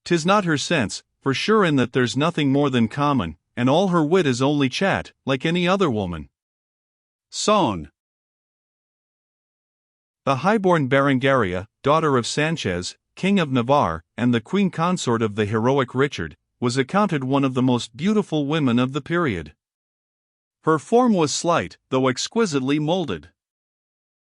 'Tis not her sense, for sure, in that there's nothing more than common, and all her wit is only chat, like any other woman. Song. The highborn Berengaria, daughter of Sanchez, King of Navarre, and the queen consort of the heroic Richard, was accounted one of the most beautiful women of the period. Her form was slight, though exquisitely molded.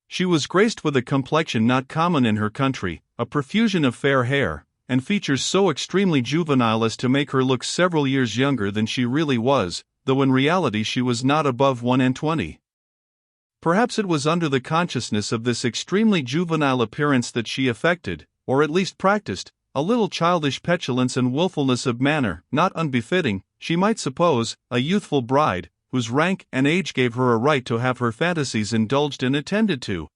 She was graced with a complexion not common in her country, a profusion of fair hair, and features so extremely juvenile as to make her look several years younger than she really was, though in reality she was not above 21. Perhaps it was under the consciousness of this extremely juvenile appearance that she affected, or at least practiced, a little childish petulance and wilfulness of manner, not unbefitting, she might suppose, a youthful bride, whose rank and age gave her a right to have her fantasies indulged and attended to.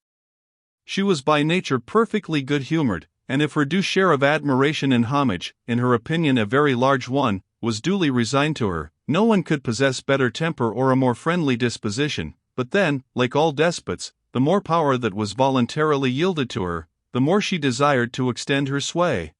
She was by nature perfectly good-humored, and if her due share of admiration and homage, in her opinion a very large one, was duly resigned to her, no one could possess better temper or a more friendly disposition. But then, like all despots, the more power that was voluntarily yielded to her, the more she desired to extend her sway.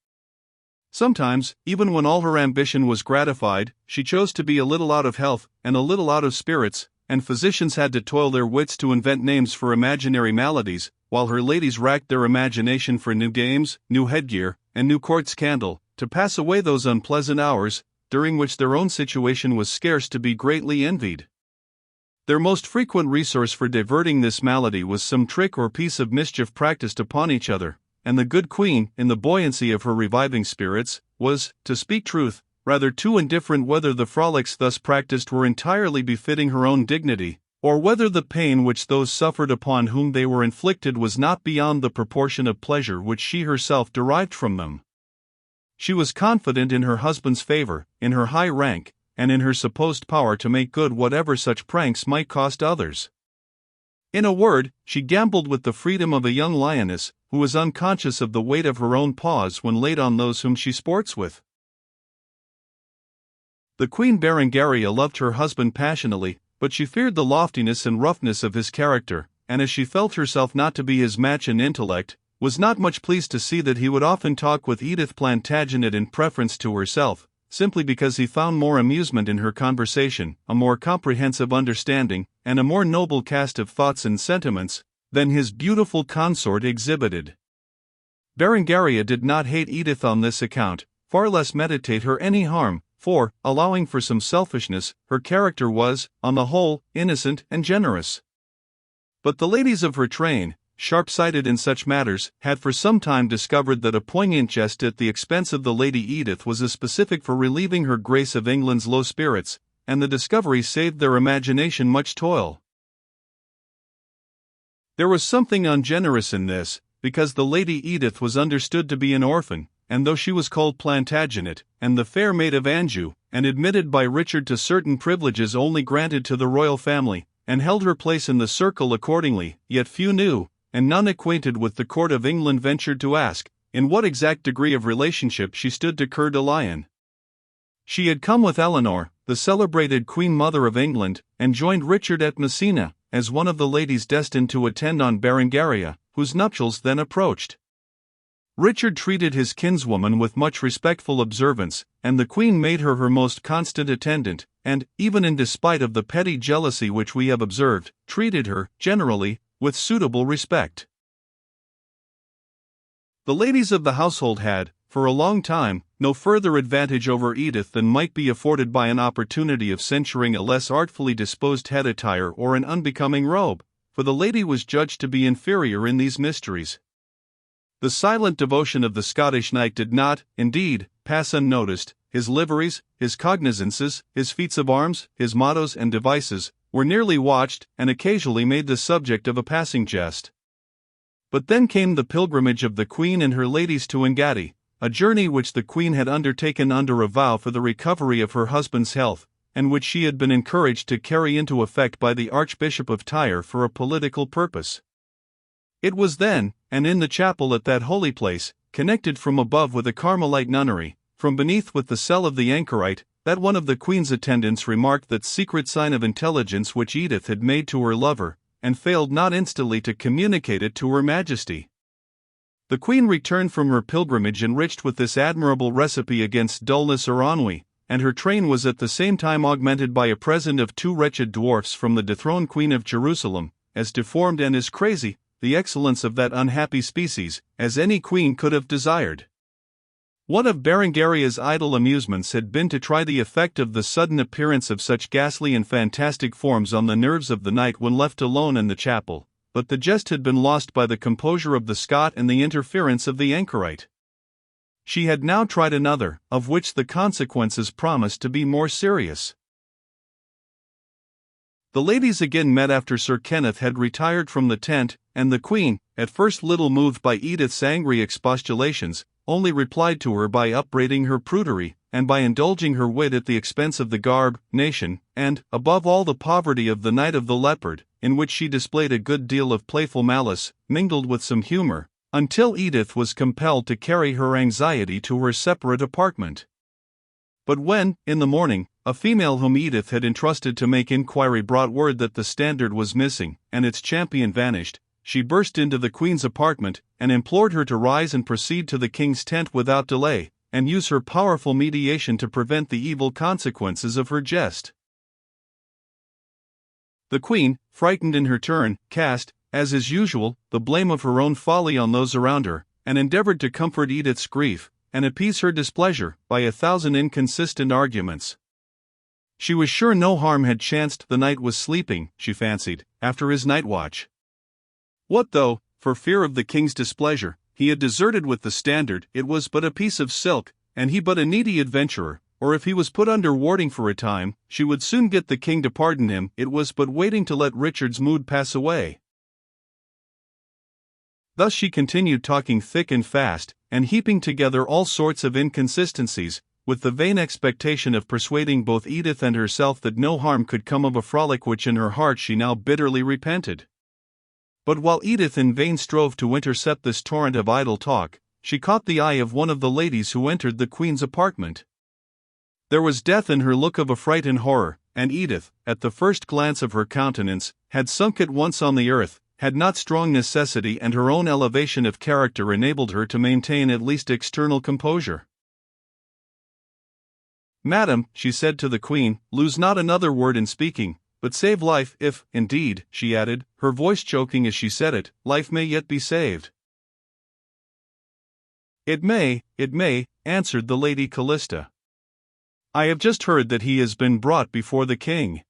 Sometimes, even when all her ambition was gratified, she chose to be a little out of health, and a little out of spirits, and physicians had to toil their wits to invent names for imaginary maladies, while her ladies racked their imagination for new games, new headgear, and new court scandal, to pass away those unpleasant hours, during which their own situation was scarce to be greatly envied. Their most frequent resource for diverting this malady was some trick or piece of mischief practiced upon each other, and the good queen, in the buoyancy of her reviving spirits, was, to speak truth, rather too indifferent whether the frolics thus practiced were entirely befitting her own dignity, or whether the pain which those suffered upon whom they were inflicted was not beyond the proportion of pleasure which she herself derived from them. She was confident in her husband's favor, in her high rank, and in her supposed power to make good whatever such pranks might cost others. In a word, she gambled with the freedom of a young lioness, who is unconscious of the weight of her own paws when laid on those whom she sports with. The Queen Berengaria loved her husband passionately, but she feared the loftiness and roughness of his character, and as she felt herself not to be his match in intellect, was not much pleased to see that he would often talk with Edith Plantagenet in preference to herself, simply because he found more amusement in her conversation, a more comprehensive understanding, and a more noble cast of thoughts and sentiments, than his beautiful consort exhibited. Berengaria did not hate Edith on this account, far less meditate her any harm, for, allowing for some selfishness, her character was, on the whole, innocent and generous. But the ladies of her train, sharp-sighted in such matters, had for some time discovered that a poignant jest at the expense of the Lady Edith was a specific for relieving her Grace of England's low spirits, and the discovery saved their imagination much toil. There was something ungenerous in this, because the Lady Edith was understood to be an orphan, and though she was called Plantagenet, and the fair maid of Anjou, and admitted by Richard to certain privileges only granted to the royal family, and held her place in the circle accordingly, yet few knew, and none acquainted with the court of England ventured to ask, in what exact degree of relationship she stood to Coeur de Lion. She had come with Eleanor, the celebrated Queen Mother of England, and joined Richard at Messina, as one of the ladies destined to attend on Berengaria, whose nuptials then approached. Richard treated his kinswoman with much respectful observance, and the Queen made her her most constant attendant, and, even in despite of the petty jealousy which we have observed, treated her, generally, with suitable respect. The ladies of the household had, for a long time, no further advantage over Edith than might be afforded by an opportunity of censuring a less artfully disposed head attire or an unbecoming robe, for the lady was judged to be inferior in these mysteries. The silent devotion of the Scottish knight did not, indeed, pass unnoticed. His liveries, his cognizances, his feats of arms, his mottos and devices, were nearly watched, and occasionally made the subject of a passing jest. But then came the pilgrimage of the Queen and her ladies to Engaddi, a journey which the Queen had undertaken under a vow for the recovery of her husband's health, and which she had been encouraged to carry into effect by the Archbishop of Tyre for a political purpose. It was then, and in the chapel at that holy place, connected from above with a Carmelite nunnery, from beneath with the cell of the anchorite, that one of the Queen's attendants remarked that secret sign of intelligence which Edith had made to her lover, and failed not instantly to communicate it to her Majesty. The queen returned from her pilgrimage enriched with this admirable recipe against dullness or ennui, and her train was at the same time augmented by a present of 2 wretched dwarfs from the dethroned Queen of Jerusalem, as deformed and as crazy, the excellence of that unhappy species, as any queen could have desired. One of Berengaria's idle amusements had been to try the effect of the sudden appearance of such ghastly and fantastic forms on the nerves of the knight when left alone in the chapel, but the jest had been lost by the composure of the Scot and the interference of the anchorite. She had now tried another, of which the consequences promised to be more serious. The ladies again met after Sir Kenneth had retired from the tent, and the Queen, at first little moved by Edith's angry expostulations, only replied to her by upbraiding her prudery, and by indulging her wit at the expense of the garb, nation, and, above all, the poverty of the Knight of the Leopard, in which she displayed a good deal of playful malice, mingled with some humor, until Edith was compelled to carry her anxiety to her separate apartment. But when, in the morning, a female whom Edith had entrusted to make inquiry brought word that the standard was missing, and its champion vanished, she burst into the Queen's apartment, and implored her to rise and proceed to the King's tent without delay, and use her powerful mediation to prevent the evil consequences of her jest. The Queen, frightened in her turn, cast, as is usual, the blame of her own folly on those around her, and endeavored to comfort Edith's grief, and appease her displeasure, by 1,000 inconsistent arguments. She was sure no harm had chanced. The knight was sleeping, she fancied, after his night watch. What though, for fear of the King's displeasure, he had deserted with the standard? It was but a piece of silk, and he but a needy adventurer, or if he was put under warding for a time, she would soon get the King to pardon him. It was but waiting to let Richard's mood pass away. Thus she continued talking thick and fast, and heaping together all sorts of inconsistencies, with the vain expectation of persuading both Edith and herself that no harm could come of a frolic which in her heart she now bitterly repented. But while Edith in vain strove to intercept this torrent of idle talk, she caught the eye of one of the ladies who entered the Queen's apartment. There was death in her look of affright and horror, and Edith, at the first glance of her countenance, had sunk at once on the earth, had not strong necessity and her own elevation of character enabled her to maintain at least external composure. "Madam," she said to the Queen, "lose not another word in speaking, but save life. If, indeed," she added, her voice choking as she said it, "life may yet be saved." It may," answered the Lady Callista. "I have just heard that he has been brought before the King.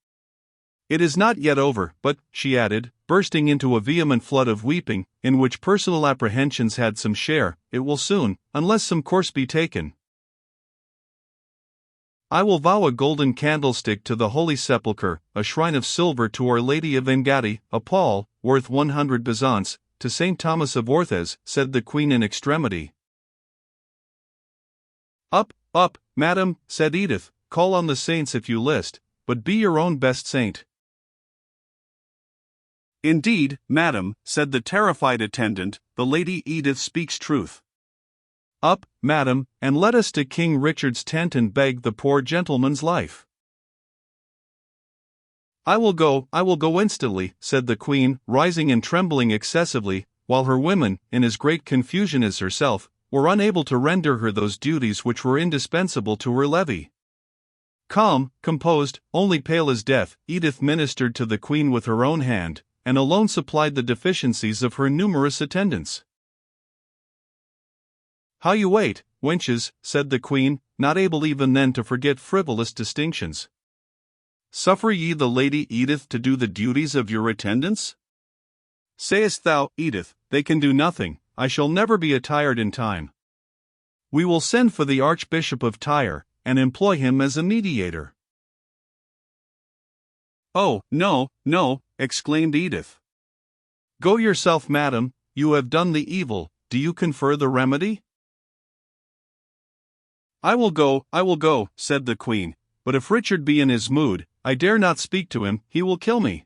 It is not yet over, but," she added, bursting into a vehement flood of weeping, in which personal apprehensions had some share, "it will soon, unless some course be taken. I will vow a golden candlestick to the Holy Sepulchre, a shrine of silver to Our Lady of Engadi, a pall, worth 100 bezants, to St. Thomas of Orthez," said the Queen in extremity. Up, madam," said Edith, "call on the saints if you list, but be your own best saint." "Indeed, madam," said the terrified attendant, "the Lady Edith speaks truth. Up, madam, and let us to King Richard's tent and beg the poor gentleman's life." I will go instantly," said the Queen, rising and trembling excessively, while her women, in as great confusion as herself, were unable to render her those duties which were indispensable to her levee. Calm, composed, only pale as death, Edith ministered to the Queen with her own hand, and alone supplied the deficiencies of her numerous attendants. "How you wait, wenches," said the Queen, not able even then to forget frivolous distinctions. "Suffer ye the Lady Edith to do the duties of your attendants? Sayest thou, Edith, they can do nothing? I shall never be attired in time. We will send for the Archbishop of Tyre, and employ him as a mediator." "Oh, no, exclaimed Edith. "Go yourself, madam, you have done the evil, do you confer the remedy?" I will go, said the Queen, "but if Richard be in his mood, I dare not speak to him, he will kill me."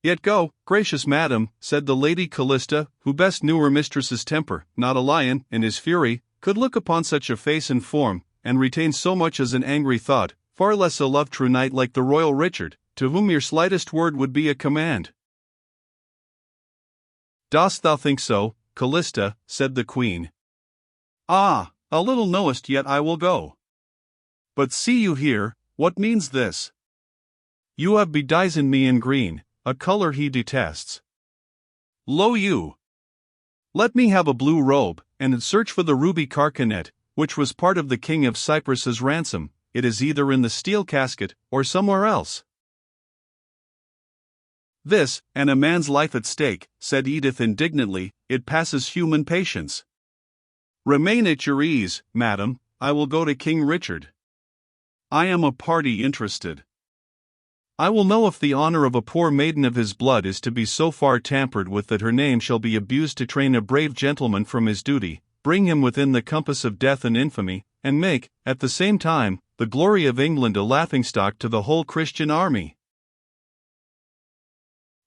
"Yet go, gracious madam," said the Lady Callista, who best knew her mistress's temper. "Not a lion, in his fury, could look upon such a face and form, and retain so much as an angry thought, far less a love-true knight like the royal Richard, to whom your slightest word would be a command." "Dost thou think so, Callista?" said the queen. "Ah, a little knowest, yet I will go. But see you here, what means this? You have bedizened me in green, a color he detests. Lo you! Let me have a blue robe, and search for the ruby carcanet, which was part of the king of Cyprus's ransom. It is either in the steel casket, or somewhere else." "This, and a man's life at stake," said Edith indignantly, "it passes human patience." "Remain at your ease, madam, I will go to King Richard. I am a party interested. I will know if the honor of a poor maiden of his blood is to be so far tampered with that her name shall be abused to train a brave gentleman from his duty, bring him within the compass of death and infamy, and make, at the same time, the glory of England a laughingstock to the whole Christian army."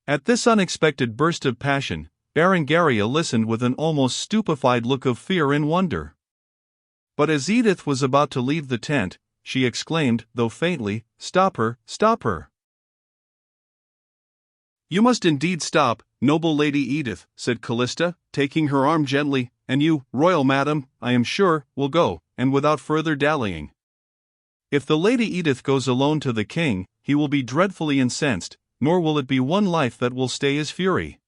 At this unexpected burst of passion, Berengaria listened with an almost stupefied look of fear and wonder. But as Edith was about to leave the tent, she exclaimed, though faintly, "Stop her, stop her!" "You must indeed stop, noble Lady Edith," said Callista, taking her arm gently, "and you, royal madam, I am sure, will go, and without further dallying. If the Lady Edith goes alone to the king, he will be dreadfully incensed, nor will it be one life that will stay his fury."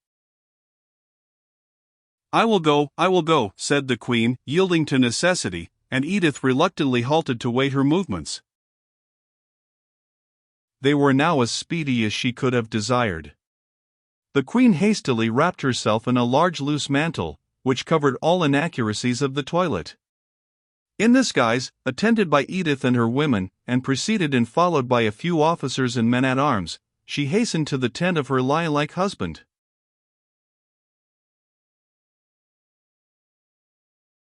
I will go," said the queen, yielding to necessity, and Edith reluctantly halted to wait her movements. They were now as speedy as she could have desired. The queen hastily wrapped herself in a large loose mantle, which covered all inaccuracies of the toilet. In this guise, attended by Edith and her women, and preceded and followed by a few officers and men-at-arms, she hastened to the tent of her lion-like husband.